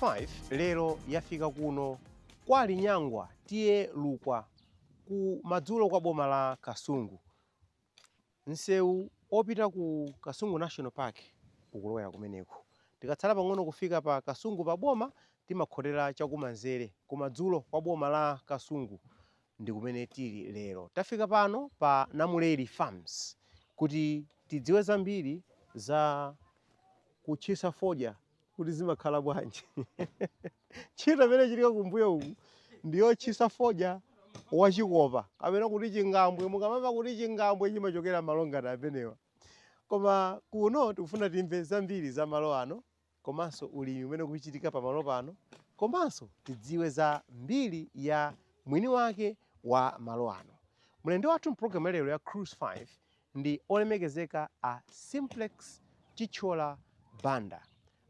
5 lero yafika kuno kwa Linyangwa tiye lukwa ku madzulo kwa boma la Kasungu. Nsewu opita ku Kasungu National Park ukulowera kumeneko. Tikatsala pang'ono kufika pa Kasungu pa boma timakhotera chakumanzere ku madzulo kwa boma la Kasungu ndi kumene tili lero. Tafika pano pa Namuleri Farms kuti tidziwe zambiri za kuchisa fodya kuti zimakhala bwanji. Chito pene chilika kumbuyo uku ndiyo chisa fodya wachikopa kapena kuti chingambwe. Mukamva kuti chingambwe chimachokera malonga amenewa. Koma kuno tikufuna timve zambiri za malo ano komanso ulimi umene kuchitika pa malo pano komanso tidziwe za mbiri ya mwini wake wa malo ano. Mlendo wathu mpulogalamu lero ya Cruise 5 ndi olemekezeka a Simplex Chichola Banda.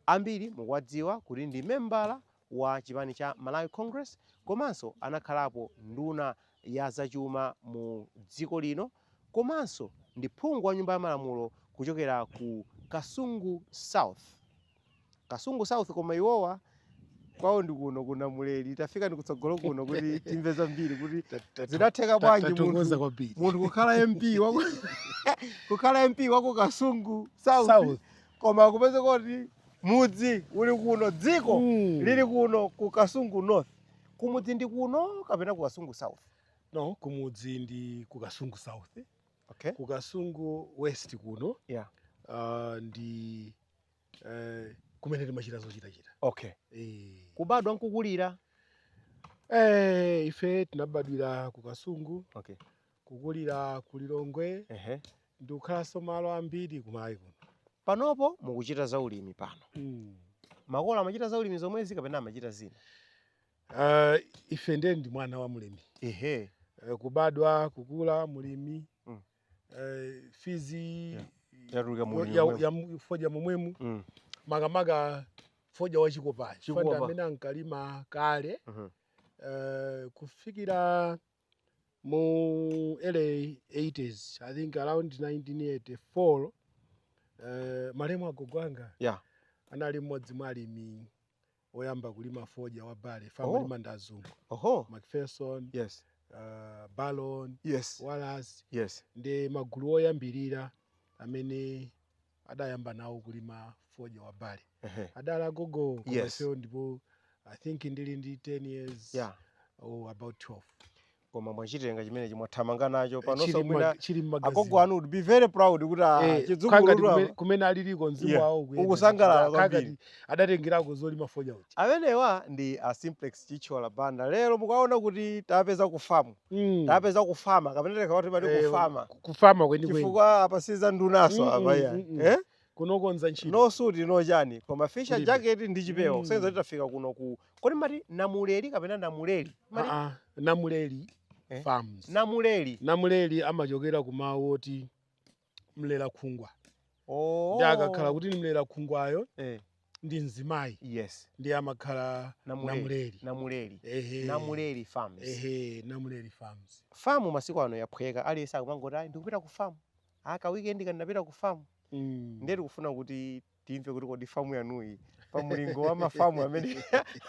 Ambiri mukuwadziwa kuti ndi membala wa chipani cha Malawi Congress komanso anakhalapo nduna ya zachuma mu dziko lino komanso ndi phungu wa nyumba ya malamulo kuchokera ku Kasungu South. Kasungu South koma iwowa kwawo ndi kuno kuna Namuleri. Tafika ndi kutsogolo kuno kuti timve zambiri kuti zidatheka bwanji munthu kukhala MP wako kukhala MP wako Kasungu South koma kupeze kuti mudzi uli kuno dziko lili kuno ku Kasungu North. Kumudzi ndi kuno kapena ku Kasungu South? No, kumudzi ndi ku Kasungu South. Okay. Ku Kasungu West kuno. Yeah. Ndi kumene timachita zochitachita. Okay. Kubadwa nkukulira? Ife tinabadwira ku Kasungu. Okay. Kukulira ku Lilongwe. Ndi kukhalanso malo ambiri kumayi kuno. Panopo mukuchita za ulimi pano. Makolo amachita za ulimi zomwezi kapena amachita zina? Ife ndi mwana wa mulimi. Kubadwa, kukula, mulimi. Fizi ya fodya momwemu. Maga fodya wachikopa. Fanda amene ankalima kale. Kufikira mu early 80s, I think around 1984, malemu agogo anga anali mmodzi mwa alimi oyamba kulima fodya wa Bale, family mandazungu. Macpherson, Ballon, Wallace, ndi magulu oyambirira amene adayamba nawo kulima fodya wa Bale. Adala gogo kwa ndipo I think ndili ndi 10 years or about 12. Koma mwachitenga chimene chimwathamanga nacho panonso mwina agogo anu would be very proud kuti chidzukulu kumene aliliko mzimu wawo ukusangalala kwambiri. Adatengirako zolima fodya uti. Amenewa ndi a Simplex Chichola Banda. Lero mukaona kuti tapeza kufamu. Tapeza kufama kapena tikawati pali kufama. Kufama kweni. Chifukwa apa siza ndunaso apa ya. Kunokonza ntchito. No suit no chani koma fisher jacket ndi chipewa. Kusenza kuti tafika kuno ku. Kodi mati Namuleri kapena Namuleri? Namuleri Farms. Namuleri amachokera kumawu oti mlera khungwa. Ndi akakhala kuti ni mlera khungwayo ndi mzimayi. Ndi amakhala Namuleri Farms. Namuleri Farms. Famu masiku ano yaphweka aliyesa kumangoti ayi ndikupita ku famu. Aka weekend kanapita ku famu. Ndeti kufuna kuti timve kuti kodi famu yanuyi pamulingo wa mafamu amene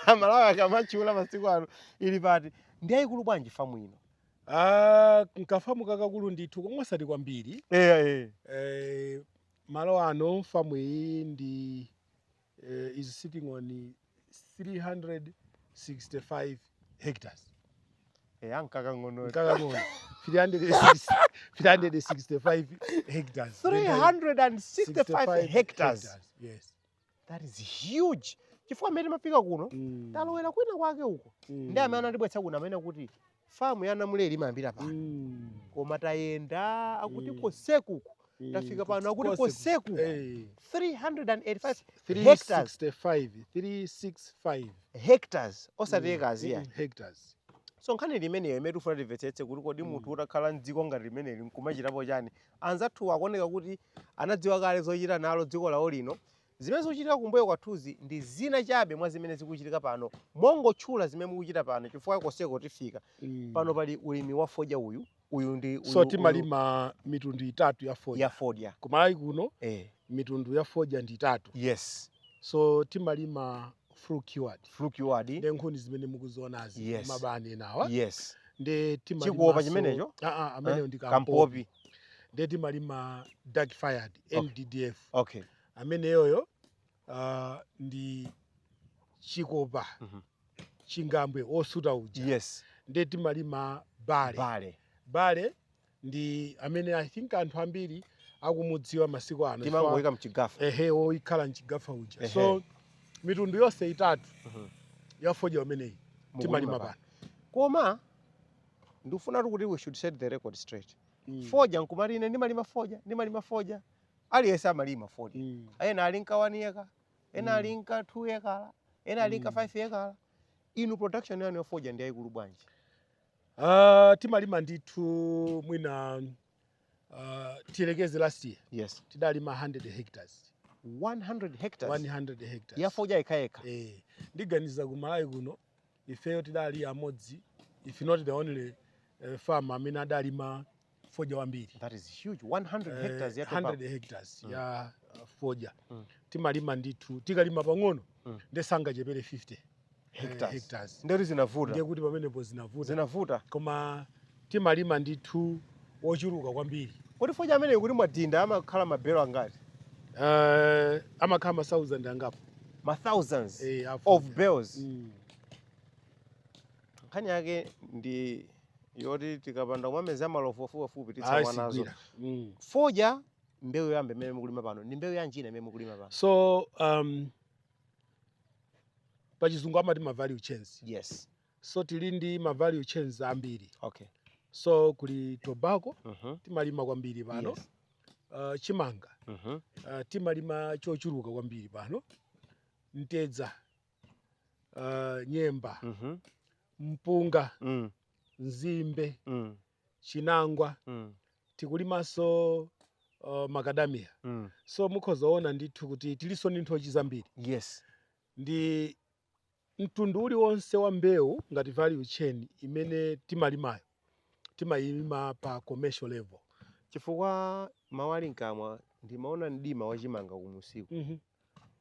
Malawi akamachula masiku ano ili pati. Ndi ayikulu bwanji famu ino? Nkafamu kakakulu ndithu komwe osati kwambiri. Malo ano famu iyi ndi is sitting on 365 hectares. Nkakang'ono. 365 hectares. 365 hectares. Yes. That is huge. Chifukwa mmene mapika kuno talowera kwina kwake uko. Ndi amene anatibwetsa kuno amene kuti famu ya Namuleri imayambira pano. Koma tayenda akuti kosekuku. Tafika pano akuti kosekuku. 365 hectares osati ekazi ya. Hectares. So nkhani limeneyo imene tifuna timvetsetse kuti kodi munthu utakhala mdziko ngati limeneli nkumachitapo chani. Anzathu akuoneka kuti anadziwa kale zochita nalo dziko lawo lino. Zimene zikuchitika kumbuyo kwathuzi ndi zina chabe mwa zimene zikuchitika pano. Mongotchula zimene mukuchita pano chifukwa koseko tifika. Pano pali ulimi wa fodya uyu ndi so timalima mitundu itatu ya fodya. Kumalawi kuno mitundu ya fodya ndi itatu. Yes. So timalima fruit cured ndi nkhuni zimene mukuzionazi yes. mabani nawa yes. ndi chikopa chimenecho amene ndi kampopi ndi timalima dark fired NDDF okay. amene yoyo ndi chikopa chingambwe osuta uja yes. ndi timalima bale ndi amene I think anthu ambiri akumudziwa masiku ano timangoyika mchigafa oyikhala mchigafa uja so mitundu yonse itatu ya fodya umeneyi timalima pano koma ndifuna kuti we should set the record straight fodya nkumati ine ndimalima fodya aliyense amalima fodya ena ali nka 1 acre ena ali nka 2 acre ena ali nka 5 acre inu production yanu ya fodya ndi yayikulu bwanji? Timalima ndithu mwina tielekeze last year yes. tidalima 100 hectares 100 hectares ya fodya ikayeka ndiganiza kumalawi kuno ifeyo tidali amodzi if not the only farmer amene adalima fodya wambiri. That is huge. 100 hectares ya 100 hectares ya fodya timalima ndithu tikalima pang'ono ndesanga chepere 50 hectares nderi zinavuta ndiye kuti pamenepo zinavuta koma timalima ndithu wochuluka kwambiri. Kodi fodya amene kuti mwadinda amakhala mabelo angati? Amakhala ma 1000 angapo ma thousands of bells. Nkhani yake ndi yoti tikapanda kumameza malofu fupi titsawa nazo. Fodya mbewu yambe imene mukulima pano ndi mbewu yanjina imene mukulima pano? So pachizungu amati ma value chains. Yes. So tili ndi ma value chains ambiri. Okay. So kuli tobacco timalima kwambiri pano. Yes. Chimanga timalima chochuluka kwambiri pano. Ntedza nyemba mpunga nzimbe chinangwa tikulimanso macadamia. So mukhozaona ndithu kuti tiliso ndi nthochi zambiri. Yes. Ndi mtundu uliwonse wa mbewu ngati value chain imene timalimayo timayima pa commercial level. Chifukwa mawali nkamwa ndimaona mdima wa chimanga kumusiku.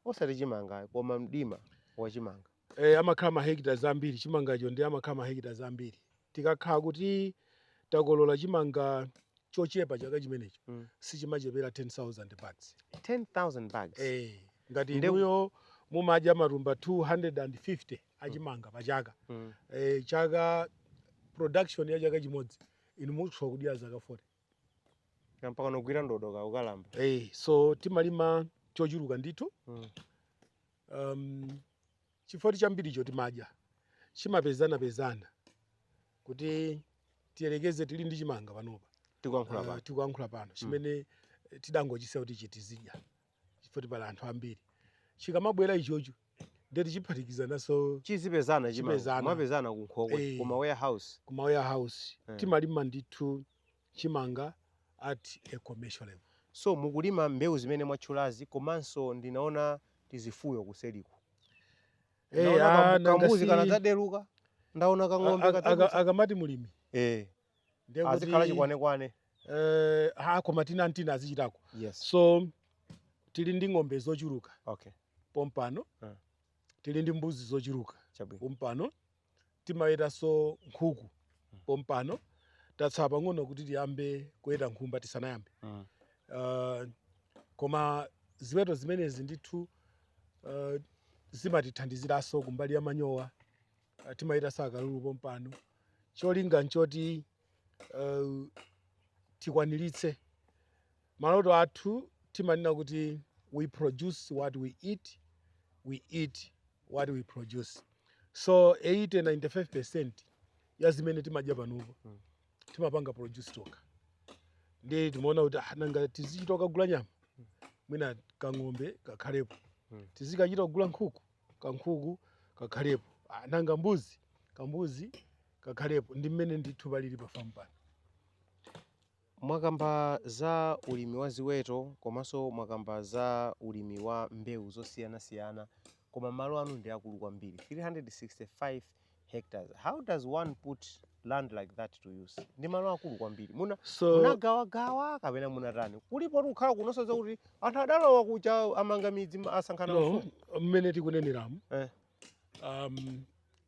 Osati chimanga koma mdima wa chimanga. Amakhala ma hectares ambiri chimangacho ndi amakhala ma hectares ambiri. Tikakhala kuti takolola chimanga chochepa chaka chimenecho sichimachepera 10,000 bags. 10,000 bags. Ngati inuyo mumadya matumba 250 achimanga pachaka. Chaka production ya chaka chimodzi inu mukhoza kudya zaka 40. Mpaka nogwira ndodo ukalamba. So timalima chochuluka ndithu. Chifukwa chambiricho timadya chimapezana kuti tiyerekeze tili ndi chimanga panopa tikuyankhula pano chimene tidangochisa kuti chitizidya chifukwa pali anthu ambiri chikamabwera ichocho ndeti chiphatikiza naso chizipezana chimanga mwapezana kunkhokwe kuma warehouse timalima ndithu chimanga at a commercial level. So mukulima mbewu zimene mwatchulazi komanso ndinaona tizifuyo kuseliko. Kambuzi kana zadeluka ndaona kang'ombe akamati mulimi azikhala chikwanekwane koma tina azichitako. Yes. So tili ndi ng'ombe zochuluka pompano tili ndi mbuzi zochuluka pompano timawetanso nkhuku pompano tatsala pang'ono kuti tiyambe kuweta nkhumba tisanayambe. Koma ziweto zimenezi ndithu zimatithandiziranso kumbali ya manyowa timawetanso akalulu pompano cholinga nchoti tikwaniritse maloto athu. Timanena kuti we produce what we eat what we produce. So 80-95% ya zimene timadya panopo timapanga produce toka. Ndi timaona kuti nanga tizichita kugula nyama mwina kang'ombe kakhalepo, tizikachita kugula nkhuku kakhalepo, nanga kambuzi kakhalepo. Ndi mmene ndithu palili pa farm pano. Mwakamba za ulimi wa ziweto komanso mwakamba za ulimi wa mbewu zosiyanasiyana koma malo anu ndi akulu kwambiri 365 hectares. How does one put land like that to use? Ndi malo akulu kwambiri. Munagawa kapena munatani? Kulipo kukhala kunonso kuti anthu adalowa kucha amanga midzi asankhana mfumu. Mmene tikuneneramu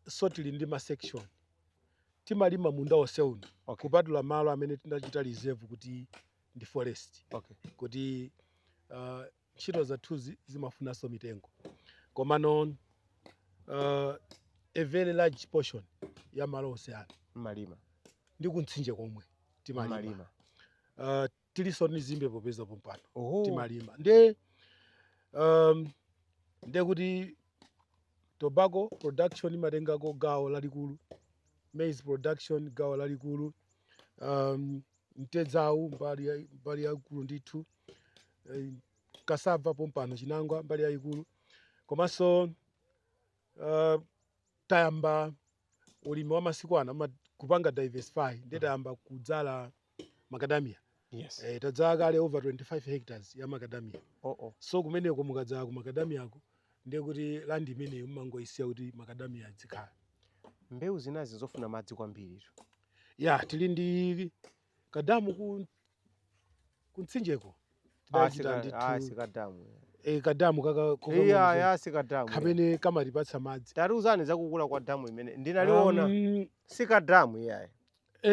so tili ndi ma section timalima munda wonse uno kupatula malo amene tinachita reserve kuti ndi forest kuti ntchito zathuzi zimafunanso mitengo komano a very large portion ya malo onse ano malima ndi kuntsinje komwe timalima tilinso ndi zimbe popeza pompano timalima nde kuti tobacco production imatengako gawo lalikulu, maize production gawo lalikulu, mtedzawu mbali yaikulu ndithu, cassava pompano chinangwa mbali yaikulu, komanso tayamba ulimi wa masiku ano kupanga diversify ndi tayamba kudzala macadamia. Yes. Tadzala kale over 25 hectares ya macadamia. So kumeneko mukadzala ku macadamia ako ndiye kuti land imeneyo mmangoisiya kuti macadamia adzikhala. Mbewu zinazi zofuna madzi kwambiri. Ya tili ndi kadamu kuntsinjeko. Sikadamu. Kadamu sikadamu. Kamene kamatipatsa madzi. Tariuzani zakukula kwa damu imene ndinaliona. Sikadamu yaye.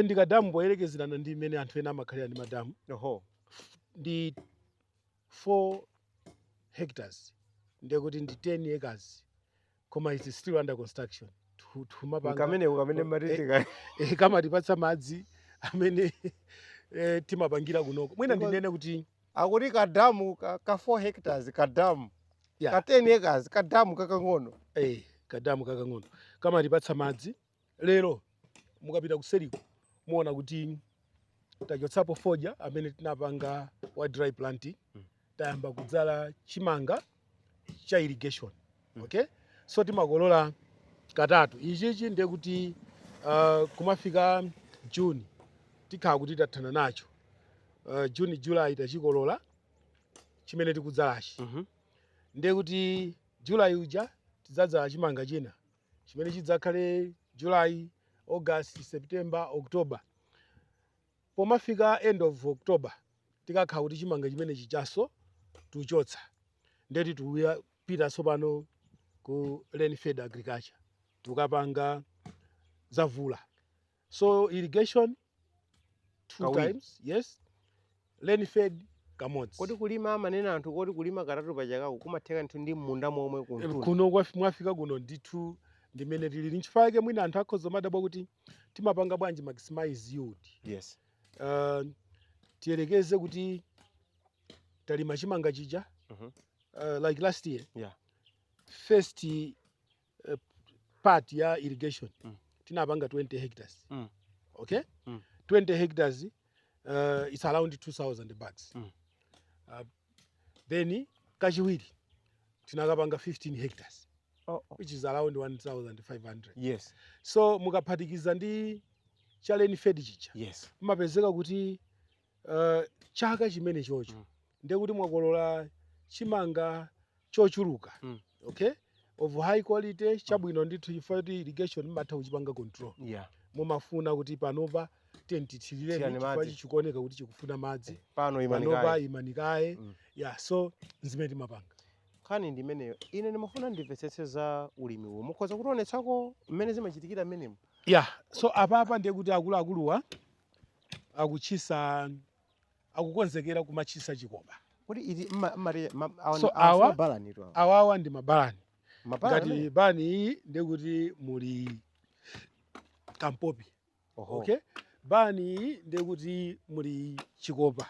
Ndi kadamu poyerekezerana ndi imene anthu ena amakhalira ndi madamu. Ndi 4 hectares. Ndiye kuti ndi 10 acres. Koma it's still under construction. Kamene maritika. Kamatipatsa madzi amene timapangira kunoko. Mwina ndinene kuti akuti kadamu ka 4 hectares kadamu. Ka 10 acres kadamu kakang'ono. Kadamu kakang'ono. Kamatipatsa madzi. Lero mukapita kuseriko muona kuti tachotsapo fodya amene tinapanga wa dry planting, tayamba kudzala chimanga cha irrigation. Okay? So timakolola katatu. Ichichi ndiye kuti kumafika June tikhala kuti tathana nacho. June July tachikolola chimene tikudzalachi. Ndiye kuti July uja tidzadzala chimanga china chimene chidzakhale July, August, September, October. Pomafika end of October tikakhala kuti chimanga chimene chichaso tuchotsa. Ndeti tupita sopano ku rain fed agriculture tukapanga zavula. So irrigation 2 times, yes. Rain fed kamodzi. Kodi kulima manena anthu kodi kulima katatu pachakaku kumatheka nthu ndi munda momwe kuno mwafika kuno ndithu ndimene tili nchifukwa chake mwina anthu akhoza madabwa kuti timapanga bwanji maximize yield. Yes. Tiyelekeze kuti talima chimanga chija like last year. Yeah. First part ya irrigation tinapanga 20 hectares. Okay? 20 hectares it's around 2,000 bags. Then kachiwiri tinakapanga 15 hectares. Which is around 1,500. Yes. So mukaphatikiza ndi challenge fed chicha. Yes. Mapezeka kuti chaka chimene chocho ndiye kuti mwakolola chimanga chochuluka. Okay? Of high quality, chabwino ndithu chifukwa kuti irrigation matha kuchipanga control. Yeah. Mumafuna kuti panopa tentitilireni chifukwa chikuoneka kuti chikufuna madzi. Panopa imanikaye. Yeah, so zimene timapanga. Khani ndimeneyo ine ndimafuna ndimvetsetse za ulimi uwo mukhoza kutionetsako mmene zimachitikira mmenemo. Yeah, so apapa ndiye kuti akuluakuluwa akukonzekera kumachisa chikopa. Kodi iti so awawa ndi mabalani. Ngati bani iyi ndiye kuti muli kampopi. Okay? Bani iyi ndiye kuti muli chikopa.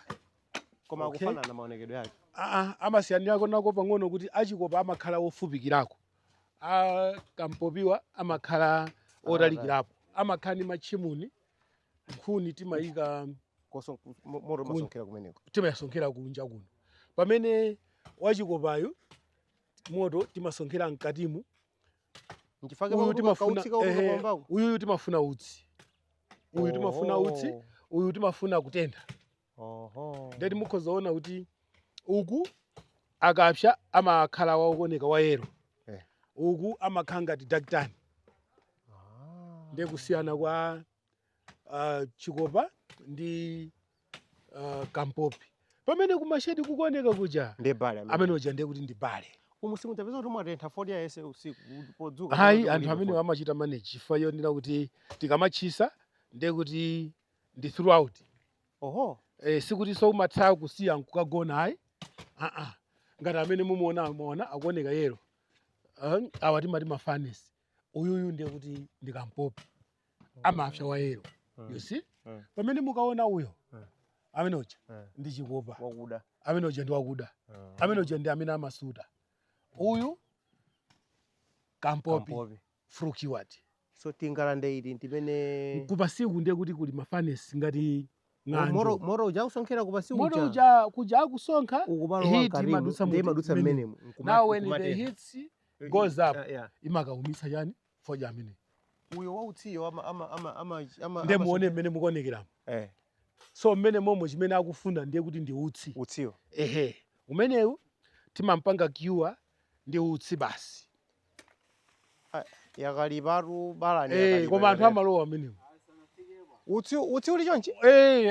Koma kufanana maonekedwe yake. Amasiyanirako nako pang'ono kuti achikopa amakhala ofupikirako. Kampopiwa amakhala otalikirapo. Amakhala ndi machimuni, nkhuni timayika moto masonkhera kumeneko. Timayasonkhera kunja kuno. Pamene wachikopayo moto timasonkhera mkatimu. Uyu timafuna utsi. Uyu timafuna utsi, uyu timafuna kutentha. Ndeti mukhozaona kuti uku akapsha amakhala wakuoneka wayero. Uku amakhala ngati dakitani. Ndiye kusiyana kwa chikopa ndi kampopi. Pamene kumashedi kukuoneka kuja amene uja ndiye kuti ndi bale. Kumusimu tapeza kuti mwatentha fodi ya ese usiku podzuka. Hayi anthu amene amachita manage chifukwa yonena kuti tikamachisa ndiye kuti ndi throughout. Oho. Sikuti so umathawa kusiya nkukagona hayi. Ngati amene mumuona akuoneka yero. Awa timati mafanesi. Uyuyu ndiye kuti ndikampopi. Amapsa wa yero. You see? Pamene mukaona uyo. Amene uja ndi chikopa. Wakuda. Amene uja ndi wakuda. Amene uja ndi amene amasuda. Uyu kampopi. Frukiwad. So tingalande ili ndimene kupasiku ndiye kuti kuli mafanesi ngati ng'anjo. Moro uja kusonkhera kupasiku uja. Moro uja kuja akusonkha. Hit madutsa mmene. Now when the hits goes up, imakaumisa yani foja amene. Uyo wautsiyo ama ndiye muone mmene mukuonekeramo. So mmene momo chimene akufunda ndiye kuti ndi utsi. Utsiyo. Umenewu timampanga kiwa ndi utsi basi. Yakalibaru balani. Koma anthu amalowa amenewo. Utsi uli chonchi?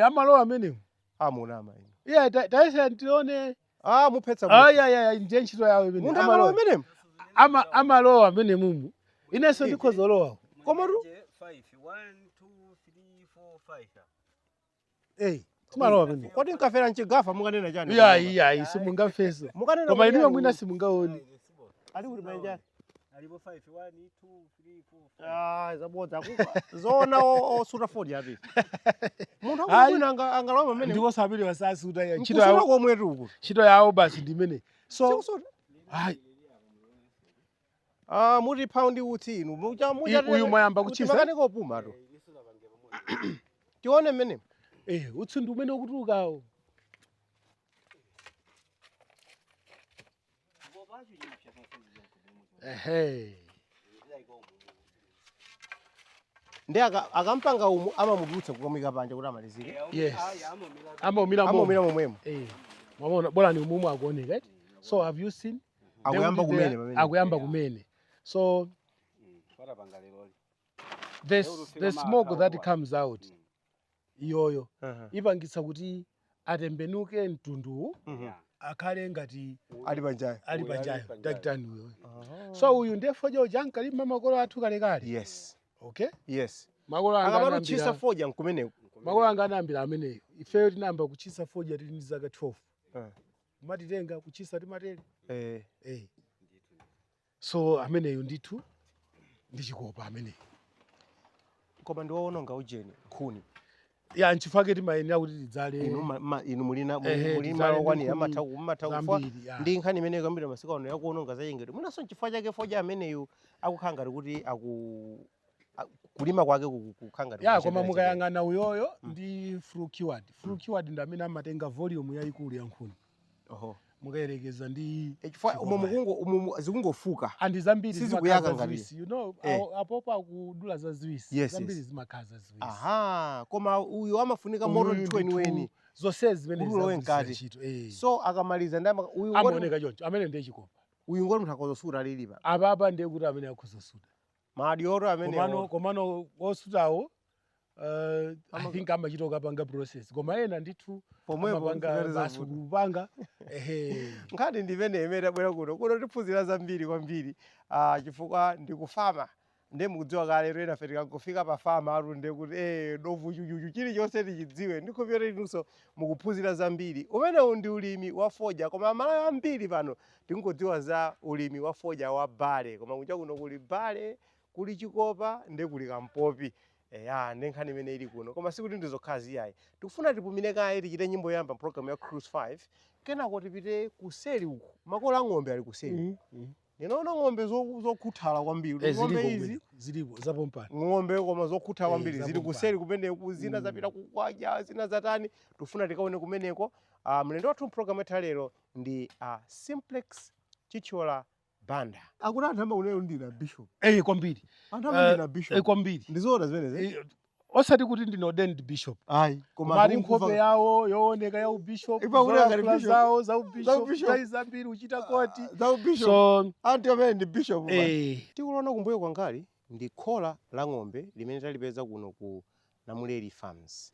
Amalowa amenewo. Amunama ino. Yeah, taisa ndione. Muphetsa mu. Ndiye ntchito yawo imene. Munthu amalowa amenewo. Amalowa amene mumu. Inenso ndikhozolowa. Koma ru 5 1 2 3 4 5. Timalowa amenewo. Kodi nkafera nchigafa mukanena chani? Yeah, simungafeso. Koma inuyo mwina simungaoni. Ali kuti manja. Alipo 5 1 2 3 4 5. Zabodza kuka. Zona osuta fodi yapi. Munthu akufuna angalowa amene. Ndiko sabiri wasasuta ya ntchito yawo komwetu uku. Ntchito yawo basi ndimene. So hayi. Muti paundi uti inu. Uyu mwayamba kuchisa. Makane kopuma to. Tione mmene. Utsi ndi umene ukutulukawo. Ndi akampanga umu amamudutsa kukamika panja kuti amalizike. Yes. Amomira momwemo. Mwamona bora ni umumu akuoneka. So have you seen? Akuyamba kumene. So the smoke that comes out. Iyoyo. Ipangitsa kuti atembenuke mtundu. Akhale ngati ali panjayo dakitani uyo. So uyu ndiye foja uja nkalima makolo athu kalekale. Yes. Okay? Yes. Makolo anga amaruchisa foja nkumeneko. Makolo anga anambira ameneyo. Ifeyo tinamba kuchisa foja tili ndi zaka 12. Matitenga kuchisa timatele. So ameneyo ndithu ndi chikopa ameneyo. Koma ndiwaononga ujeni nkhuni. Ya nchifake timayenera kuti tidzale inu mulina wani amatha kufa ndi nkhani imene kambira masika ono yakuononga zachengedwe. Mwinaso nchifukwa chake foja ameneyu akukhanga kuti kulima kwake kukhanga. Ya koma mukayang'ana uyoyo ndi frukiwad. Frukiwad ndi amene amatenga volume yayikulu ya nkhuni. Mukayerekeza ndi umo zikungofuka andi zambiri sizikuyaka ngati you know apopa kudula za ziwisi zambiri zimakhaza ziwisi. Koma uyu amafunika moto ntweni zonse zimene nkati. So akamaliza ndama uyu amaoneka choncho amene ndiye chikopa. Uyu ngoni mutha kuzosuta lilipa. Ababa ndiye kuti amene akhuzosuta. Madioro amene komano osutawo I think amachitoka panga process. Koma ena ndithu pomwepo basi kupanga nkhani ndimene imene abwera kuno tiphunzira zambiri kwambiri chifukwa ndikufama ndiye mukudziwa kale lero ife tikangofika pa fama arunde kuti dovu chuchuchu chilichonse tichidziwe ndikhopera inunso mukuphunzira zambiri. Umenewu ndi ulimi wa foja koma malayo ambiri pano tingodziwa za ulimi wa foja wa bale koma kunja kuno kuli bale kuli chikopa ndi kuli kampopi. Ndi nkhani imene ili kuno koma sikuti ndizokhazi yayi. Tikufuna tipumire kaye tichite nyimbo yamba program ya Cruise 5 kenako tipite kuseli uku makolo ang'ombe ali kuseli. Ninaona ng'ombe zokhuthala kwambiri. Ng'ombe izi zilipo zapompana. Ng'ombe koma zokhuthala kwambiri zili kuseli kumeneko zina zapita kukwaja zina zatani tufuna tikaone kumeneko. Mlendo wathu program ya lero ndi Simplex Chichola Banda. Akuti anthu amakuneyo ndina bishop. Kwambiri. Anthu amandina bishop. Kwambiri. Ndizoona zimenezi. Osati kuti ndino ordained bishop. Koma mali nkhope yawo yooneka ya ubishop. Ipa zawo za ubishop. Zambiri uchita koti. Za ubishop. So anti amene ndi bishop. Tikuona kumbuyo kwangali ndi khola la ng'ombe limene talipeza kuno ku Namuleri Farms.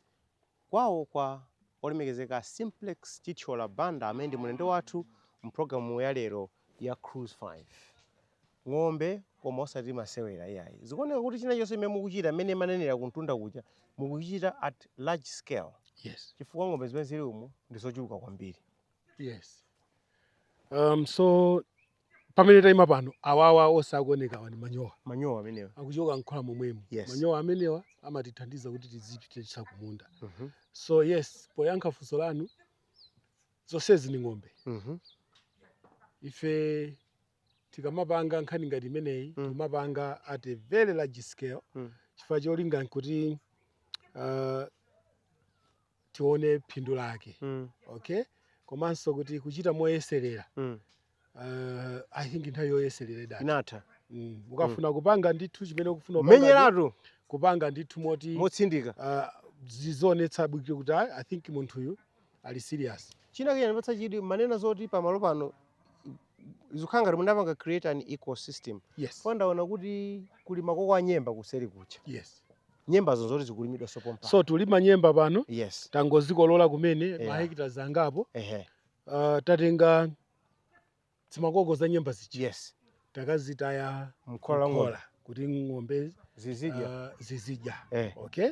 Kwawo kwa olemekezeka Simplex Chichola Banda amene ndi mlendo wathu mprogramu ya lero ya cruise 5 ng'ombe koma osati masewera iyayi zikuoneka kuti china chonse mmene mukuchita mmene manenera kuntunda kuja mukuchita at large scale. Yes. Chifukwa ng'ombe zimene zili umu ndizochuluka kwambiri. Yes. So pamene tayima pano awawa osakuoneka wani manyowa amenewa akuchoka nkhola momwemo. Yes. Manyowa amenewa amatithandiza kuti tizipititsa kumunda. So yes, poyankha funso lanu zonsezi ni ng'ombe. Ife tikamapanga nkhani ngati imeneyi timapanga at a very large scale chifukwa cholinga nkuti tione phindu lake. Okay, komanso kuti kuchita moyeserera I think nthawi yoyeserera idati inatha. Ukafuna kupanga ndithu chimene ukufuna menyeratu kupanga ndithu motsindika zizonetsa bwino kuti I think munthuyu ali serious. China kile ndipatsa chidi manena zoti pamalo pano izukanga munapanga create an ecosystem. Yes. Ndaona kuti kuli makoko a nyemba kuseri kucha. Yes. Nyemba zonzoti zikulimidwa sopompa. So tulima nyemba pano. Yes. Tangozikolola kumene mahekita zangapo. Tatenga zimakoko za nyemba zichi. Yes. Takazitaya mkola kuti ng'ombe zizidya. Okay.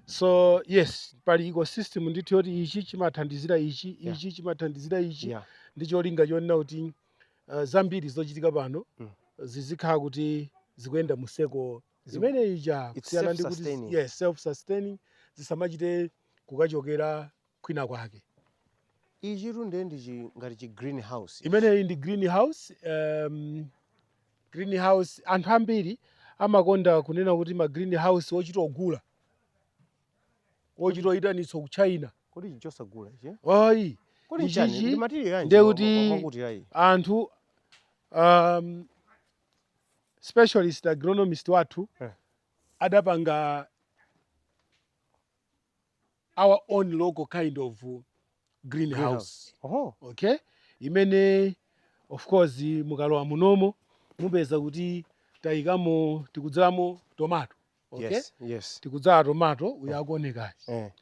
So yes, pali ecosystem ndithu yoti ichi chimathandizira ichi, ichi chimathandizira ichi. Ndicho linga chonena kuti zambiri zochitika pano zizikhala kuti zikuyenda museko zimene ija kusiyana ndi kuti yes, self sustaining zisamachite kukachokera kwina kwake. Ichi runde ndi ngati chi greenhouse. Imeneyi ndi greenhouse. Greenhouse anthu ambiri amakonda kunena kuti ma greenhouse ochita ogula ochita oyitanitsa ku China. Kodi chichosagula ichi? Ayi. Ichi ndiye kuti anthu specialist agronomist wathu adapanga our own local kind of greenhouse. Okay, imene of course mukalowa munomo mupeza kuti tayikamo tikudzalamo tomato. Okay. Yes. Tikudzala tomato uyakuonekachi.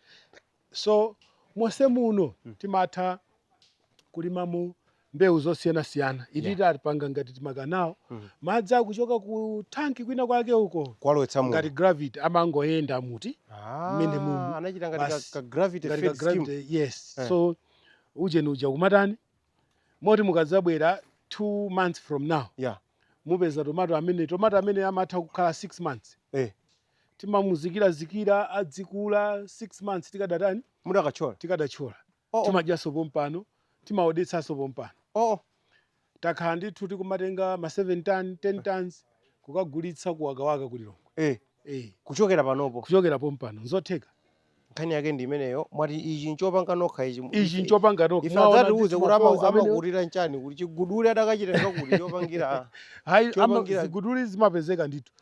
So mose muno timatha kulimamo mbewu zosiyana-siyana. Ititi atipanga ngati timakanawo madzi akuchoka ku tanki kwina kwake uko ngati gravity amangoyenda muti mmene mumu anachita ngati ka gravity fed scheme. Yes. So ujeni uja kumatani moti mukadzabwera 2 months from now mupeza tomato amene amatha kukhala 6 months. Timamuzikira adzikula 6 months tikadatani tikadachola. Timadyaso pompano timaodetsaso pompano. Takhala ndithu tikumatenga ma 7 tons 10 tons kukagulitsa kuwakawaka kulilongo. Kuchokera panopo kuchokera pompano nzotheka. Nkhani yake ndi imeneyo mwati ichi nchopanga nokha ichi. Ichi nchopanga nokha. Ife adzatiuze kuti amakulira nchani kuti chiguduli adakachitenga kuti chopangira. Hayi ziguduli zimapezeka ndithu.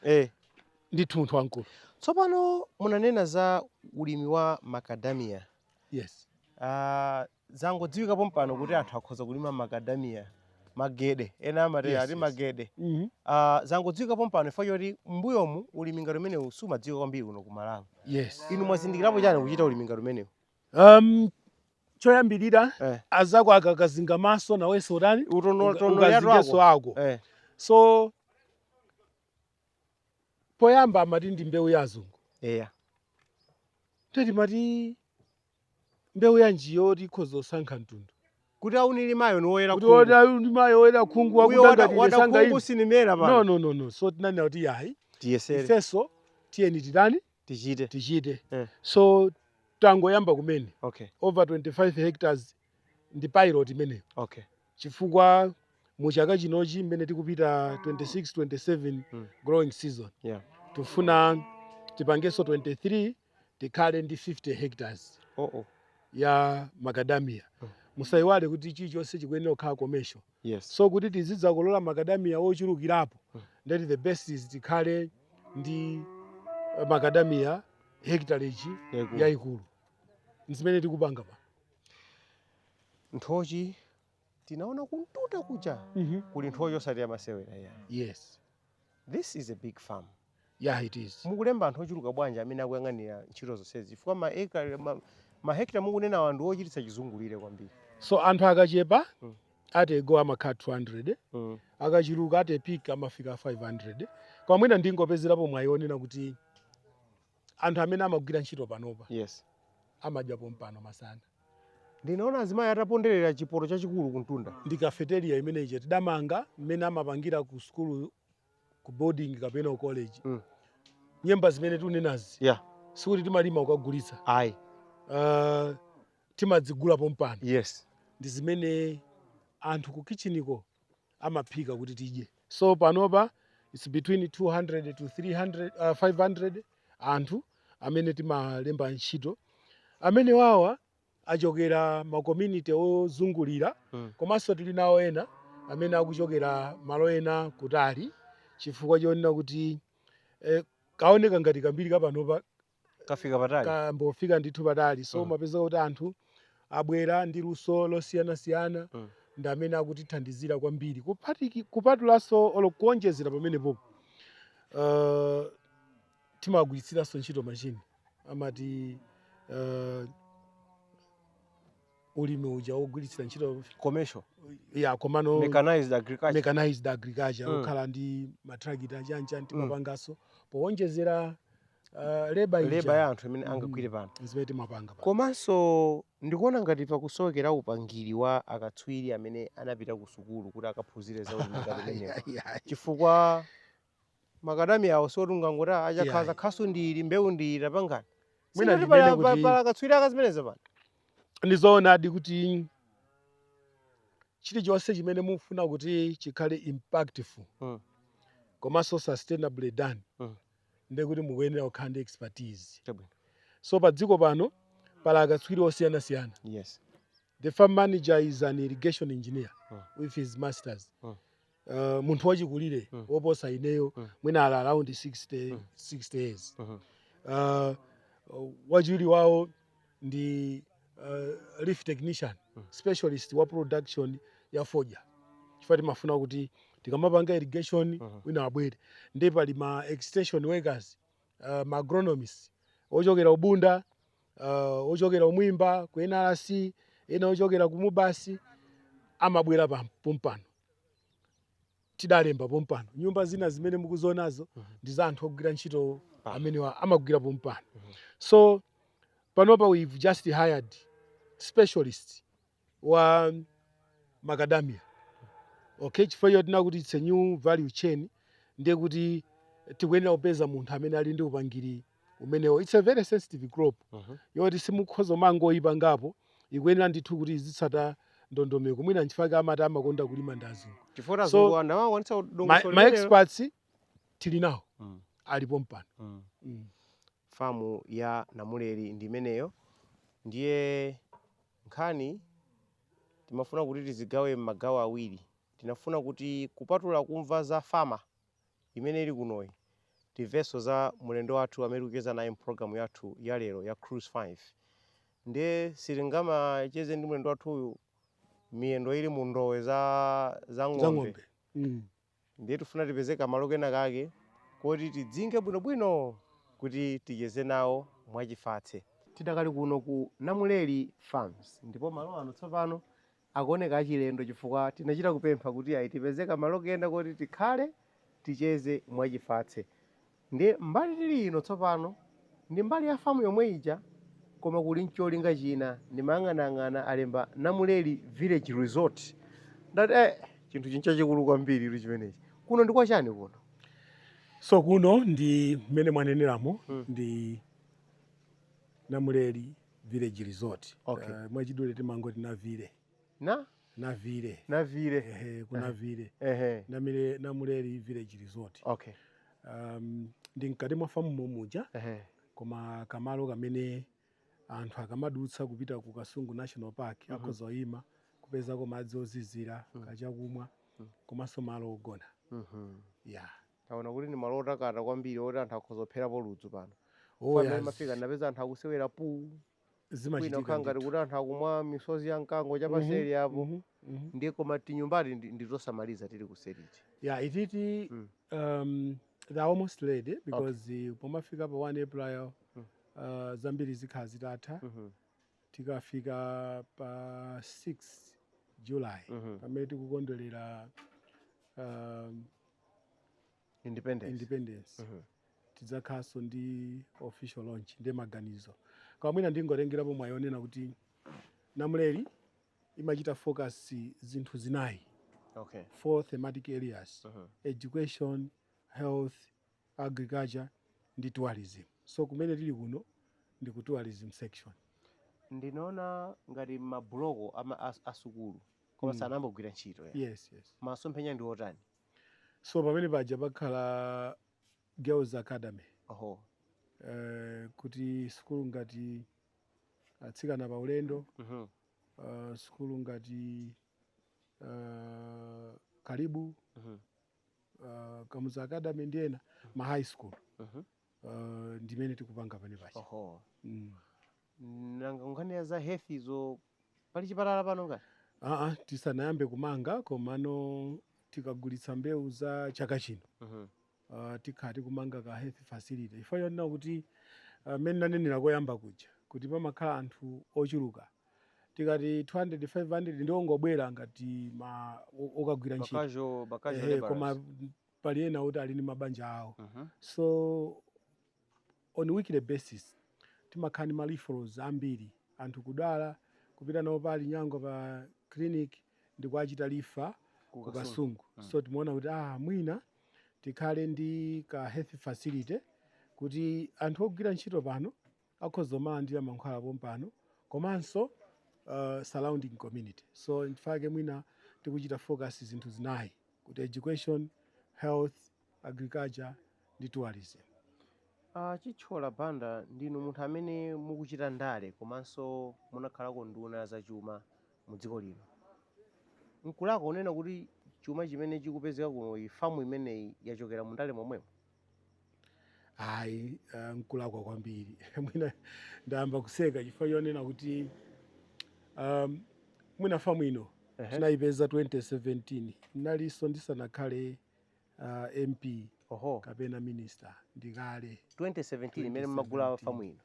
Ndithu munthu wankulu. Tsopano munanena za ulimi wa macadamia. Yes. Zangodziwika pompano kuti anthu akhoza kulima macadamia magede ena amati ali magede. Zangodziwika pompano ifo choti mbuyomu ulimi ngati umenewu sumadziwika kwambiri kuno ku Malawi. Yes. Inu mwazindikirapo chani kuchita ulimi ngati umenewu? Choyambirira azako akakazinga maso nawenso utani utono ako. So poyamba amati ndi mbewu ya azungu. Tati mati mbewu yanji yoti ikhoza kusankha mtundu. Kuti aunilimayo ni woyera khungu. Kuti aunilimayo woyera khungu wakudangati sanga khungu sinimera pa. No. So tinanena kuti yayi. Tiyesere. Ifeso tiyeni titani? Tichite. So tangoyamba kumene. Over 25 hectares ndi pilot imene. Chifukwa muchaka chinochi mmene tikupita 26-27 growing season. Tufuna tipangeso 23 tikhale ndi 50 hectares ya macadamia. Musaiwale kuti chilichonse chikuyenera kukhala commercial. So kuti tizidzakolola macadamia ochulukirapo that the best is tikhale ndi macadamia hectarage yayikulu. Nzimene tikupanga pa. Nthochi tinaona kuntuta kucha kuli nthochi osati ya masewera ya. Yes. This is a big farm. Yeah, it is. Mukulemba anthu ochuluka bwanji amene akuyang'anira ntchito zonsezi chifukwa ma hectare mukunena anthu ochititsa chizungulire kwambiri. So anthu akachepa ate go amakhala 200 akachiluka ate peak amafika 500 kwa mwina ndingopezerapo mwayionera kuti anthu amene amagwira ntchito panopa yes amadya pompano masana. Ndinaona azimayi ataponderera chipoto chachikulu kuntunda Ndi cafeteria imene ije tidamanga mmene amapangira ku school ku boarding kapena ku college. Nyemba zimene tunenazi sikuti timalima ukagulitsa ayi timadzigula pompano. Yes Ndi zimene anthu ku kitcheniko amaphika kuti tidye. So panopa it's between 200 to 300 500 anthu amene timalemba ntchito amene wawa achokera ma community ozungulira komanso tili nawo ena amene akuchokera malo ena kutali chifukwa chonena kuti kaoneka ngati kambiri kapanopa kafika patali kambofika ndithu patali. So mapeza kuti anthu abwera ndi luso losiyanasiyana ndi amene akutithandizira kwambiri kupatulanso olo kuonjezera pamenepo timagwiritsanso ntchito machine amati ulimi uja wogwiritsira ntchito commercial komano mechanized agriculture okhala ndi matrakita chanchani timapanganso powonjezera labor ya anthu amene angagwire pano zimene timapanga. Komanso ndikuona ngati pakusowekera upangiri wa akatswiri amene anapita ku sukulu kuti akaphunzire za ulimi pamenepo chifukwa makadami awo soti ungangoti achakhaza khasu ndili mbewu ndili tapangani mwina pala akatswiri akazimeneza pano. Ndizoonadi kuti chilichonse chimene mufuna kuti chikhale impactful komanso sustainably done ndekuti mukuyenera kukhala ndi expertise. So pa dziko pano pala akatswiri osiyanasiyana. Yes. The farm manager is an irrigation engineer with his masters. Munthu wachikulire woposa ineyo mwina ali around 60 years. Wachiwiri wawo ndi leaf technician specialist wa production ya fodya chifukwa timafuna kuti tikamapanga irrigation wina abwere. Ndi pali ma extension workers ma agronomists ochokera ubunda ochokera umwimba ku NRC ena ochokera ku mubasi amabwera pompano tidalemba pompano. Nyumba zina zimene mukuzionazo ndi za anthu ogwira ntchito amene amagwira pompano. So panopa we've just hired specialist wa macadamia. Okay, chifukwa hiyo tinakuti it's a new value chain ndiye kuti tikuyenera kupeza munthu amene ali ndi upangiri umenewo. It's a very sensitive crop yoti simukhoza mangoyipangapo ikuyenera ndithu kuti izitsata ndondomeko mwina nchifukwa amati amakonda kulima ndazo. So my experts tili nawo alipo mpano. Famu ya Namuleri ndi imeneyo ndiye nkhani timafuna kuti tizigawe m'magawo awiri. Tinafuna kuti kupatula kumva za fama imene ili kunoyi tiveso za mulendo wathu amene tikuyeza naye mpulogalamu yathu ya lero ya Cruise 5 ndiye sitingamacheze ndi mulendo wathuyu miyendo ili mu ndowe za ng'ombe. Ndiye tifuna tipezeka malo kena kake kuti tidzinge bwinobwino kuti ticheze nawo mwachifatse. Tidakali kuno ku Namuleri Farms ndipo malo ano tsopano akuoneka achilendo chifukwa tinachita kupempha kuti ayi tipezeka malo kena kuti tikhale ticheze mwachifatse. Ndiye mbali tili ino tsopano ndi mbali ya famu yomwe ija koma kuli ncholinga china ndimayang'anayang'ana alemba Namuleri Village Resort. Ndati chinthu chinchachikulu kwambiri chimenechi. Kuno ndi kwa chani kuno? So kuno ndi mmene mwaneneramo ndi Namuleri Village Resort. Okay. Mwachidule timangoti Navire. Navire. Kuna Vire. Namuleri Village Resort. Okay. Ndi mkati mwa famu momuja koma kamalo kamene anthu akamadutsa kupita ku Kasungu National Park akhoza kuyima kupezako madzi ozizira kachakumwa komanso malo ogona. Taona kuti ni malo otakata kwambiri oti anthu akhoza kupherapo ludzu pano. Pamene mafika napeza anthu akusewera pool. Kwina ukhangati kuti anthu akumwa misozi ya mkango chapaseri apo. Ndiye koma tinyumbati nditosamaliza tili kuseriti. Ititi they're almost ready because pomafika pa 1 April zambiri zikhala zitatha. Tikafika pa 6 July pamene tikukondwerera independence tidzakhaso ndi official launch ndi maganizo koma mwina ndingotengerapo mwayonena kuti Namuleli imachita focus zinthu zinayi. Okay. 4 thematic areas: education, health, agriculture ndi tourism. So kumene tili kuno ndi ku tourism section. Ndinaona ngati mabuloko asukulu koma sanambogwira ntchito ya. Yes. Masomphenya ndi otani? So pamene paja pakhala Girls Academy. Kuti sukulu ngati atsikana pa ulendo, sukulu ngati Karibu, Kamuzu Academy ndi ena ma high school. Ndimene tikupanga pene paja. Nanga nkhani za health izo pali chipatala pano ngati? Tisanayambe kumanga komano tikagulitsa mbewu za chaka chino. Tikhati kumanga ka health facility. Ifo yona kuti mene nanenera koyamba kuja kuti pamakhala anthu ochuluka. Tikati 200 500 ndi ongobwera ngati okagwira ntchito. Koma pali ena kuti ali ndi mabanja awo. So on a weekly basis timakhala ndi ma referrals ambiri anthu kudwala kupita nawo pali Nyangwa pa clinic ndi kuachita lifa ku Kasungu. So timaona kuti mwina tikhale ndi ka health facility kuti anthu ogwira ntchito pano akhoza kumalandira mankhwala pompano komanso surrounding community. So nchifake mwina tikuchita focus zinthu zinayi kuti education, health, agriculture ndi tourism. Chitchola Banda ndinu munthu amene mukuchita ndale komanso munakhalako nduna zachuma mu dziko lino. Nkulako unena kuti chuma chimene chikupezeka kuno ifamu imeneyi yachokera mu ndale momwemo? Nkulako kwambiri. Mwina ndayamba kuseka chifukwa yonena kuti mwina famu ino tinayipeza 2017 nalinso ndisanakhale MP kapena minister ndikale 2017 imene mmagula famu ino.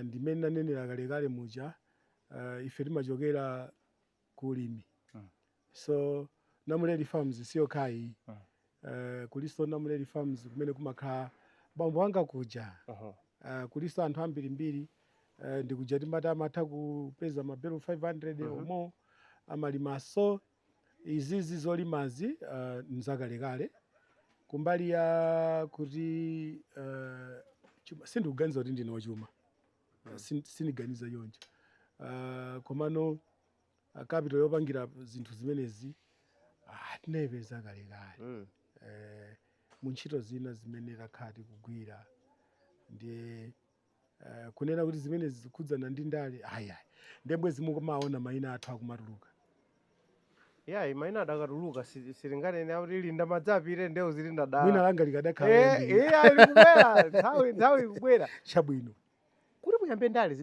Ndimene nanenera kalekale muja ife timachokera ku ulimi. So Namuleli Farms siyo khayi. Kuliso Namuleli Farms kumene kumakhala bambo wanga kuja. Kuliso anthu ambirimbiri ndikuja timati amatha kupeza mabelo 500 or more amalima. So izizi zolimazi nzakalekale kumbali ya kuti sindikuganiza kuti ndine wachuma. Siniganiza yonje. Komano capital yopangira zinthu zimenezi tinayipeza kalekale. Mu ntchito zina zimene takhati kugwira ndi kunena kuti zimene zikhudzana ndi ndale ndembwe zimukumaona mayina athu akumatuluka. Mayina adakatuluka silinganene kuti linda madzapire ndewu zili ndadala. Mwina langa likadakhala. Likubwera nthawi ikubwera. Chabwino. Kuti muyambe ndale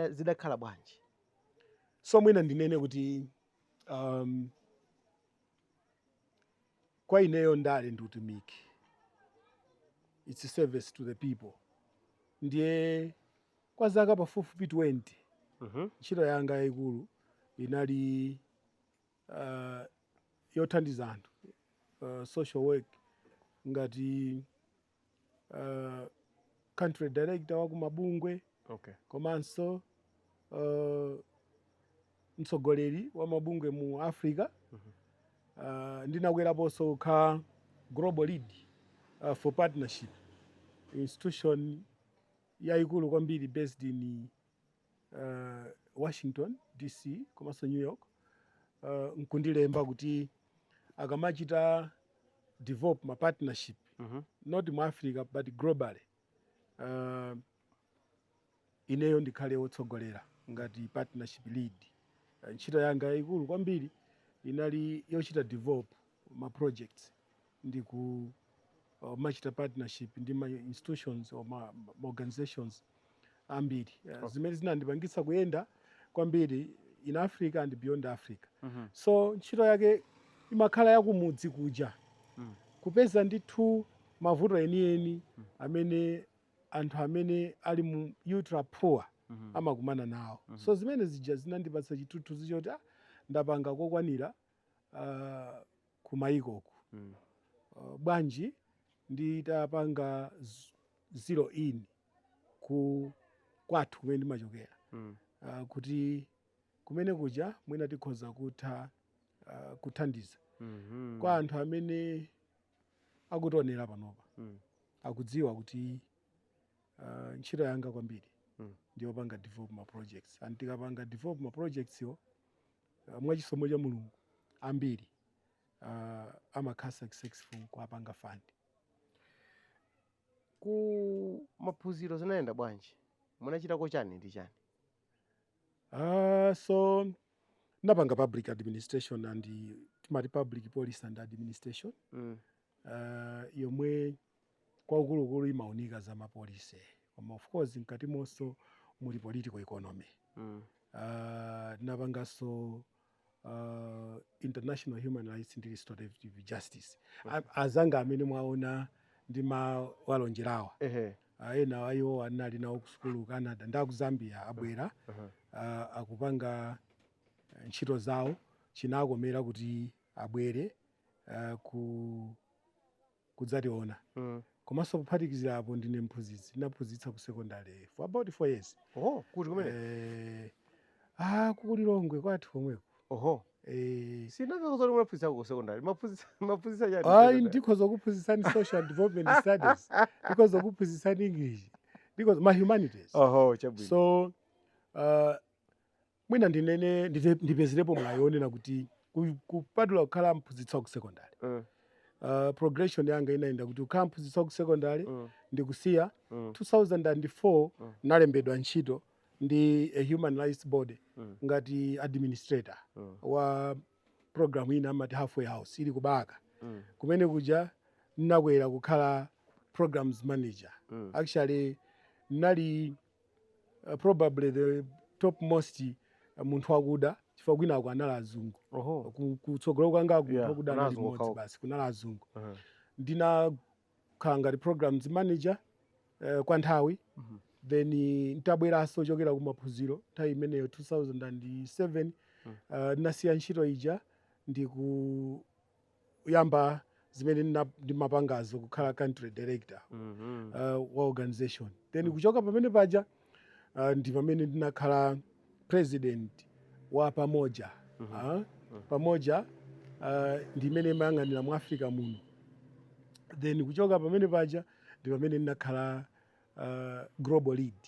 zidakhala bwanji? So mwina ndinene kuti kwa ineyo ndale ndi utumiki. It's a service to the people. Ndiye kwa zaka pafupifupi 20 ntchito yanga yaikulu inali yothandiza anthu, social work ngati country director wa kumabungwe. Komanso mtsogoleri wa mabungwe mu Africa. Ndinakweraponso kukhala global lead for partnership institution yaikulu kwambiri based in Washington DC komanso New York. Nkundilemba kuti akamachita develop ma partnership not mu Africa but globally ineyo ndikhale wotsogolera ngati partnership lead. Ntchito yanga yaikulu kwambiri inali yochita develop ma projects ndi ku machita partnership ndi ma institutions or ma organizations ambiri. Zimene zinandipangitsa kuyenda kwambiri in Africa and beyond Africa. So ntchito yake imakhala yakumudzi kuja kupeza ndithu mavuto enieni amene anthu amene ali mu ultra poor amakumana nawo. So zimene zija zinandipatsa chithunzi choti ndapanga kokwanira kumayikoku. Bwanji nditapanga zero in kwathu kumene ndimachokera kuti kumene kuja mwina tikhoza kuthandiza kwa anthu amene akutionera panopa akudziwa kuti ntchito yanga kwambiri ndiyopanga develop ma projects, and tikapanga develop ma projects yo mwachisomo cha Mulungu ambiri amakhala successful kuapanga fund. Ku maphunziro zinaenda bwanji, munachitako chani ndi chani? So napanga public administration and timati public policy and administration yomwe kwa ukuluukulu imaonika za mapolisi, koma of course mkati monso muli political economy. Napanganso international human rights and restorative justice. Azanga amene mwaona ndimawalonjerawa ena ayo anali nawo ku sukulu Canada ndaku Zambia abwera akupanga ntchito zawo chinakomera kuti abwere kudzationa. Komanso kuphatikizira apo ndine mphunzitsi, ndinaphunzitsa ku secondary for about 4 years. Kuti kumene? Ku Lilongwe kwathu komweko. Sinamva kuti munaphunzitsa ku secondary. Maphunzitsa chani? Ndikhoza kuphunzitsani social development studies, ndikhoza kuphunzitsani English, ndikhoza ma humanities. Chabwino. So mwina ndinene ndipezerepo mwayonera kuti kupatula kukhala mphunzitsa ku secondary. Progression yanga inaenda kuti ukhala mphunzitsa ku secondary ndikusiya 2004 nalembedwa ntchito ndi a human rights body ngati administrator wa program ina amati halfway house ili kubaka kumene kuja nnakwera kukhala programs manager. Actually nali probably the topmost munthu wakuda chifukwa kwinako anali azungu. Kutsogolo kwanga kuda anali mmodzi basi kunali azungu. Ndinakhala ngati programs manager kwa nthawi. Then ntabweranso chokera ku maphunziro nthawi imeneyo 2007 ndinasiya ntchito ija ndikuyamba zimene ndimapangazo kukhala country director wa organization. Then kuchoka pamene paja ndi pamene ndinakhala president wa Pamoja. Pamoja ndi imene imayang'anira mu Africa muno. Then kuchoka pamene paja ndi pamene ndinakhala global lead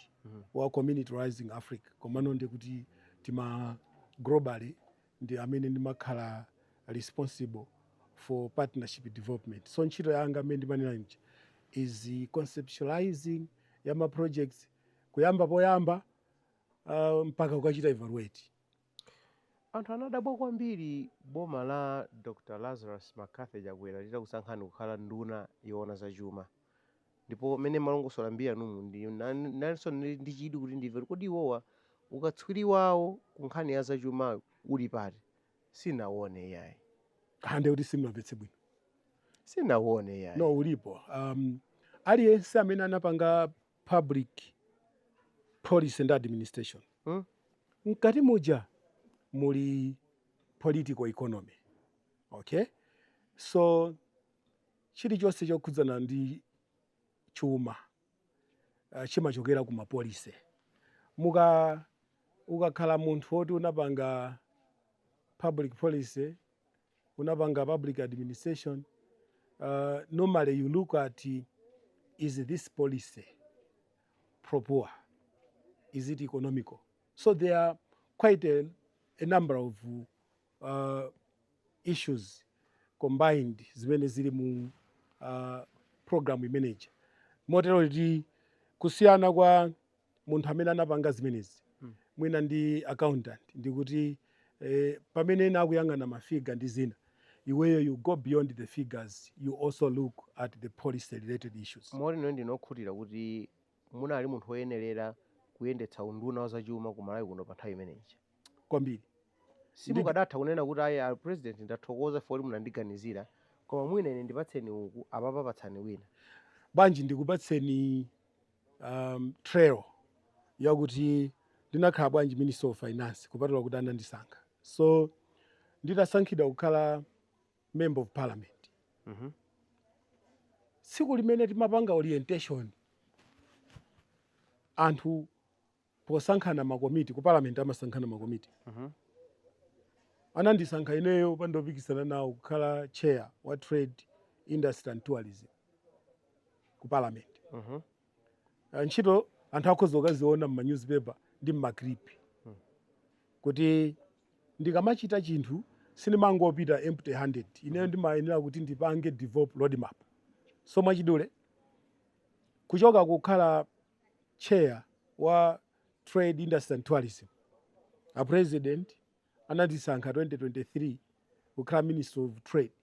wa community rising Africa. Komano ndi kuti tima globally ndi amene ndimakhala responsible for partnership development. So ntchito yanga amene ndimanena nje is conceptualizing yama projects kuyamba poyamba mpaka ukachita evaluate. Anthu anadabwa kwambiri boma la Dr. Lazarus Makathi Chakwera litakusankhani kukhala nduna yoona za chuma. Ndipo mene malongosola mbira numu nalinso ndi chidi kuti ndimve kodi iwowa ukatswiri wawo ku nkhani ya zachuma uli pati. Sinaone yayi. Hande kuti simumvetse bwino. Sinaone yayi. No, ulipo. Aliyense amene anapanga public policy and administration. Mkati muja muli political economy. Okay? So chilichonse chokhudzana ndi chuma chimachokera ku mapolisi. Ukakhala munthu woti unapanga public policy, unapanga public administration, normally you look at is this policy pro-poor? Is it economical? So there are quite a number of issues combined zimene zili mu program manager. Motero kuti kusiyana kwa munthu amene anapanga zimenezi mwina ndi accountant ndikuti pamene ena akuyang'ana mafiga ndi zina, iweyo you go beyond the figures, you also look at the policy related issues. Mori ndinokhutira kuti munali munthu woyenerera kuyendetsa unduna wa zachuma ku Malawi kuno pa nthawi imeneyi. Kwambiri. Simukadatha kunena kuti ayi president ndathokoza fori munandiganizira koma mwina ine ndipatseni uku apapa patsani wina. Banji ndikupatseni trail yakuti ndinakhala bwanji Minister of Finance kupatula kuti anandisankha. So nditasankhidwa kukhala member of parliament. Tsiku limene timapanga orientation anthu posankhana makomiti ku parliament amasankhana makomiti. Anandisankha ineyo pandopikisana nawo kukhala chair wa trade industry and tourism ku parliament. Ntchito anthu akhoza kukaziona mu newspaper ndi m'makripi kuti ndikamachita chinthu sinimangopita empty handed. Ineyo ndimayenera kuti ndipange develop roadmap. So mwachidule kuchoka kukhala chair wa trade industry and tourism, a president anatisankha 2023 kukhala minister of trade.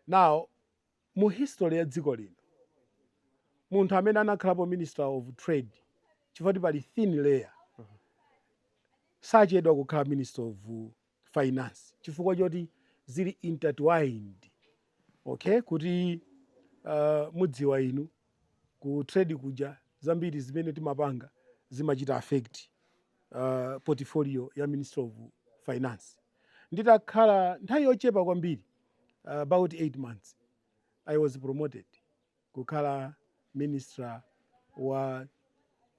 Now mu history ya dziko lino munthu amene anakhalapo minister of trade chifukwa pali thin layer sachedwa kukhala minister of finance chifukwa choti zili intertwined. Okay, kuti mudziwa inu ku trade kuja zambiri zimene timapanga zimachita affect portfolio ya minister of finance. Nditakhala nthawi yochepa kwambiri about 8 months I was promoted kukhala minister wa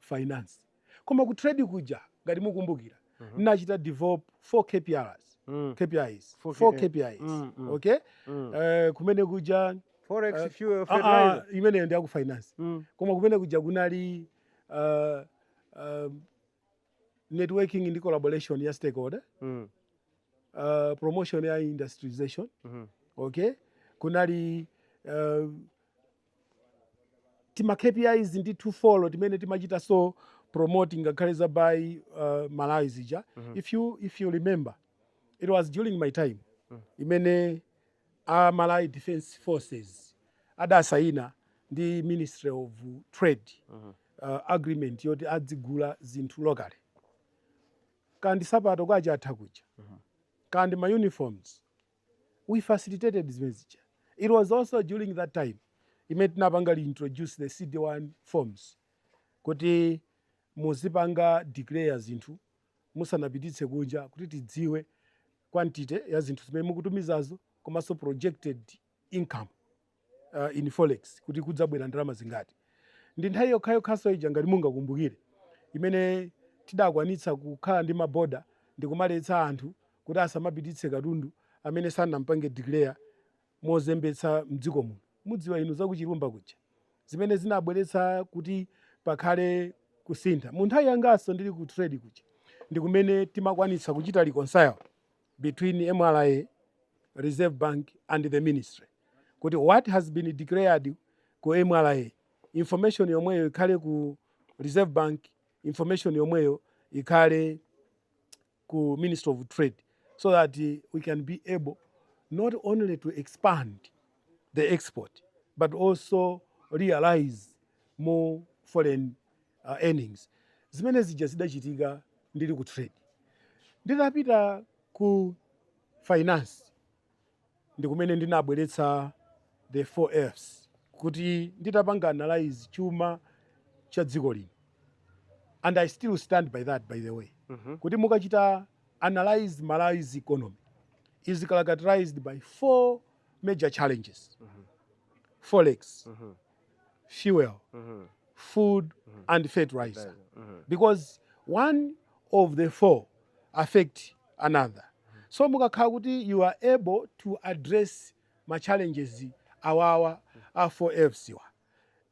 finance. Koma ku trade kuja ngati mukumbukira nachita develop 4 KPIs. KPIs. 4 KPIs. Okay? Kumene kuja forex fuel fertilizer imene ndi aku finance. Koma kumene kuja kunali networking and collaboration ya stakeholder. Promotion ya industrialization. Okay? Kunali tima KPIs ndi 2 follow timene timachita so promoting ngakhale by Malawi zija. If you remember, it was during my time imene Malawi Defense Forces adasaina ndi Ministry of Trade agreement yoti adzigula zinthu locally. Kandi sapato kwaja atha kuja. Kandi my uniforms. We facilitated this message. It was also during that time imene tinapangali introduce the CD1 forms kuti muzipanga declare zinthu musanapititse kunja kuti tidziwe quantity ya zinthu zimene mukutumizazo komanso projected income in forex kuti kudzabwera ndalama zingati. Ndi nthawi yokhayokhaso ija ngati mungakumbukire imene tidakwanitsa kukhala ndi maboda ndi kumaletsa anthu kuti asamapititse katundu amene sanampange declare mozembetsa mdziko muno. Mudziwa inu zakuchilumba kuja zimene zinabweretsa kuti pakhale kusintha. Mu nthawi yangaso ndili ku trade kuja ndi kumene timakwanitsa kuchita reconcile between MRA, Reserve Bank and the ministry kuti what has been declared ku MRA information yomweyo ikhale ku Reserve Bank, information yomweyo ikhale ku Ministry of Trade, so that we can be able not only to expand the export but also realize more foreign earnings. Zimene zija zidachitika ndili ku trade. Nditapita ku finance ndi kumene ndinabweretsa the 4 Fs kuti nditapanga analyze chuma cha dziko lino. And I still stand by that, by the way. Kuti mukachita analyze Malawi's economy is characterized by 4 major challenges. Forex, fuel, food, and fertilizer. Because one of the 4 affect another. So mukakhala kuti you are able to address my challenges our 4 Fs,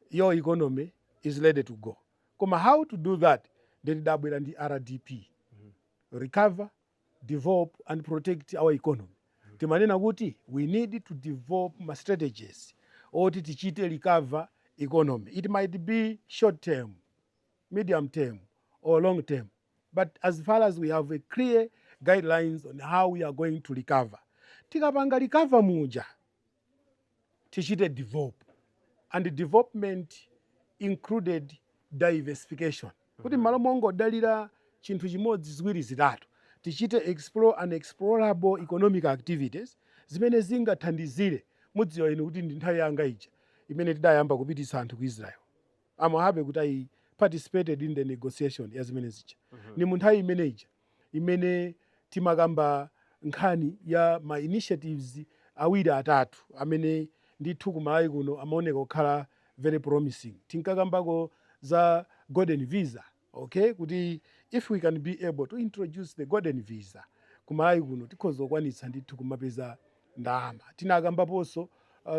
your economy is ready to go. Koma how to do that? Then dabwera ndi RDP. Recover, develop, and protect our economy. Timanena kuti we need to develop strategies or tichite recover economy. It might be short term, medium term, or long term. But as far as we have a clear guidelines on how we are going to recover, tikapanga recover muja, tichite develop. And the development included diversification. Kuti malo mongo dalira chinthu chimodzi ziwiri zitatu. Tichite explore unexplorable economic activities zimene zingathandizire. Mudziwa inu kuti ndi nthawi yanga ija imene tidayamba kupititsa anthu ku Israel. I'm happy kuti I participated in the negotiation ya zimene zija. Ni mu nthawi imene ija imene timakamba nkhani ya ma initiatives awiri atatu amene ndithu kumalawi kuno amaoneka kukhala very promising. Tinkakambako za golden visa, okay, kuti if we can be able to introduce the golden visa kumalawi kuno tikhoza kukwanitsa ndithu kumapeza ndalama. Tinakambaponso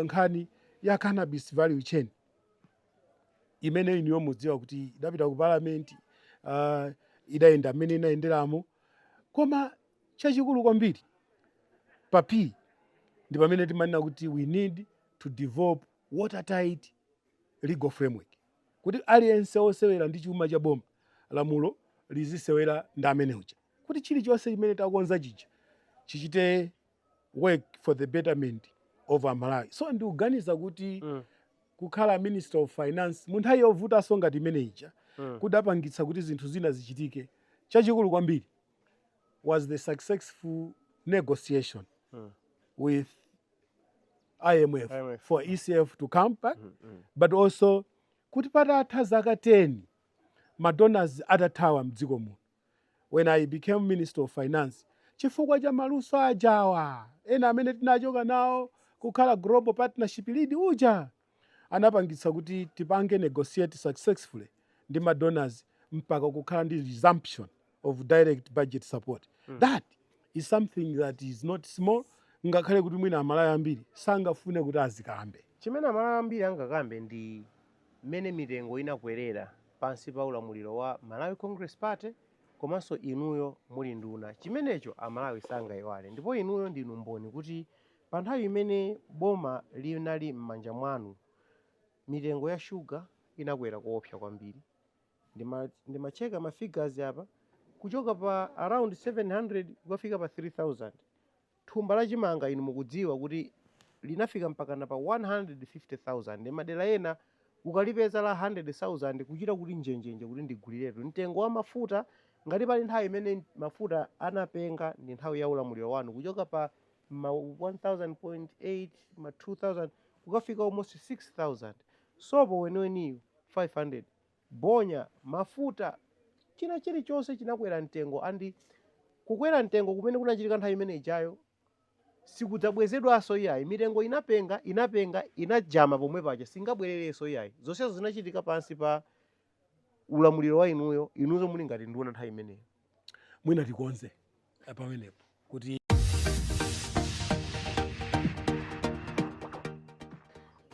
nkhani ya cannabis value chain imene iniyo mudziwa kuti idapita ku parliament, idayenda mmene inayenderamo, koma chachikulu kwambiri papi ndi pamene timanena kuti we need to develop watertight legal framework, kuti aliyense osewera ndi chuma cha boma lamulo lizisewera ndi amene uja, kuti chilichonse chimene takonza chicha chichite work for the betterment of Malawi. So ndikuganiza kuti kukhala Minister of Finance mu nthawi yovutanso ngati imene ija kudapangitsa kuti zinthu zina zichitike. Chachikulu kwambiri was the successful negotiation with IMF for ECF to come back, but also kuti patatha zaka 10 madonors atathawa mdziko muno. When I became Minister of Finance, chifukwa cha maluso ajawa ena amene tinachoka nawo kukhala global partnership lead uja anapangitsa kuti tipange negotiate successfully ndi madonors mpaka kukhala ndi resumption of direct budget support. That is something that is not small, ngakhale kuti mwina Amalawi ambiri sangafune kuti azikambe. Chimene Amalawi ambiri angakambe ndi mmene mitengo inakwerera pansi pa ulamuliro wa Malawi Congress Party, komanso inuyo muli nduna. Chimenecho Amalawi sangayiwale, ndipo inuyo ndinu mboni kuti pa nthawi imene boma linali m'manja mwanu mitengo ya sugar inakwera koopsa kwambiri. Ndimacheka ma figures apa kuchoka pa around 700 kukafika pa 3000. Thumba la chimanga inu mukudziwa kuti linafika mpaka na pa 150,000. Ndi madera ena ukalipeza la 100,000 kuchita kuti njenjenje kuti ndiguliretu. Mtengo wa mafuta ngati pali nthawi imene mafuta anapenga ndi nthawi ya ulamuliro wanu kuchoka pa 1,000.8 ma 2,000 kukafika almost 6,000. Sopo weniweni 500. Bonya, mafuta, china chilichonse chinakwera mtengo, andi kukwera mtengo kumene kunachitika nthawi imene ijayo sikudzabwezedwanso iyayi. Mitengo inapenga inajama pomwe paja singabwererenso iyayi. Zonsezo zinachitika pansi pa ulamuliro wa inuyo muli ngati nduna nthawi imeneyo. Mwina tikonze pamenepo kuti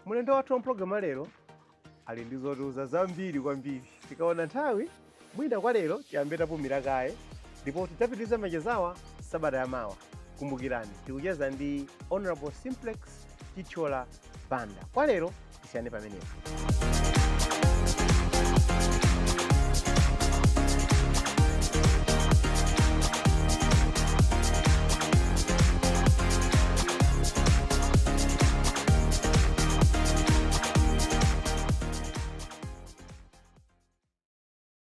mulendo wathu wa programu lero ali ndi zotiuza zambiri kwambiri. Tikaona nthawi mwina kwa lero tiyambe tapumira kaye, ndipo tidzapitiriza machezawa sabata yamawa. Kumbukirani tikucheza ndi Honorable Simplex Chichola Banda. Kwa lero tisiyane pamenepo.